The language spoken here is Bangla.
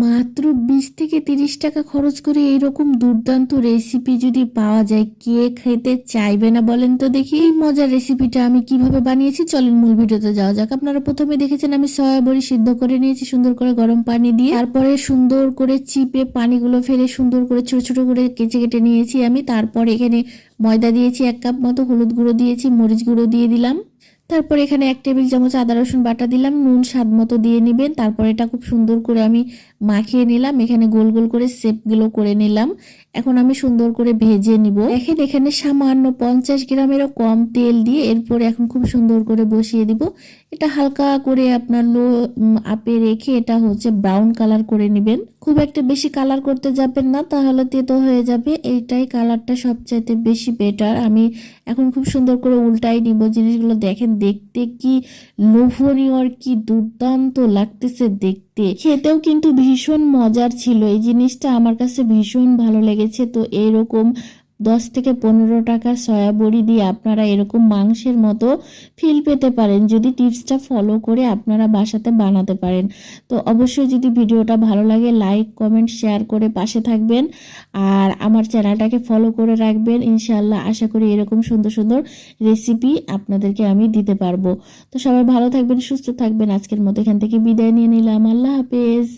মাত্র 20 থেকে 30 টাকা খরচ করে এরকম দুর্দান্ত রেসিপি যদি পাওয়া যায়, কে খেতে চাইবে না বলেন তো দেখি। এই মজার রেসিপিটা আমি কিভাবে বানিয়েছি চলেন মূল ভিডিওতে যাওয়া যাক। আপনারা প্রথমে দেখেছেন আমি সয়া বড়ি সিদ্ধ করে নিয়েছি সুন্দর করে গরম পানি দিয়ে, তারপরে সুন্দর করে চিপে পানিগুলো ফেলে সুন্দর করে ছোট ছোট করে কেটে কেটে নিয়েছি আমি। তারপরে এখানে ময়দা দিয়েছি 1 কাপ মতো, হলুদ গুঁড়ো দিয়েছি, মরিচ গুঁড়ো দিয়ে দিলাম, তারপর এখানে 1 টেবিল চামচ আদা রসুন বাটা দিলাম, নুন স্বাদ মতো দিয়ে নেবেন। তারপর এটা খুব সুন্দর করে আমি মাখিয়ে নিলাম, এখানে গোল গোল করে শেপগুলো করে নিলাম। এখন আমি সুন্দর করে ভেজে নিব। দেখেন এখানে সামান্য 50 গ্রামেরও কম তেল দিয়ে এরপরে এখন খুব সুন্দর করে বসিয়ে দিব। এটা হালকা করে আপনার লো আপে রেখে এটা হচ্ছে ব্রাউন কালার করে নেবেন। খুব একটা বেশি কালার করতে যাবেন না, তাহলে তেতো হয়ে যাবে। এইটাই কালারটা সবচাইতে বেশি বেটার। আমি এখন খুব সুন্দর করে উল্টাই নিব। জিনিসগুলো দেখেন দেখতে কি লোভনীয় আর কি দুর্দান্ত লাগতেছে দেখতে, খেতেও কিন্তু ভীষণ মজার ছিল। এই জিনিসটা আমার কাছে ভীষণ ভালো লেগেছে। তো এরকম 10 থেকে 15 টাকা সয়া বড়ি দিয়ে আপনারা এরকম মাংসের মতো ফিল পেতে পারেন যদি টিপসটা ফলো করে আপনারা বাসাতে বানাতে পারেন। তো অবশ্যই যদি ভিডিওটা ভালো লাগে লাইক কমেন্ট শেয়ার করে পাশে থাকবেন আর আমার চ্যানেলটাকে ফলো করে রাখবেন। ইনশাআল্লাহ আশা করি এরকম সুন্দর সুন্দর রেসিপি আপনাদেরকে আমি দিতে পারবো। তো সবাই ভালো থাকবেন, সুস্থ থাকবেন। আজকের মতো এখান থেকে বিদায় নিয়ে নিলাম। আল্লাহ হাফেজ।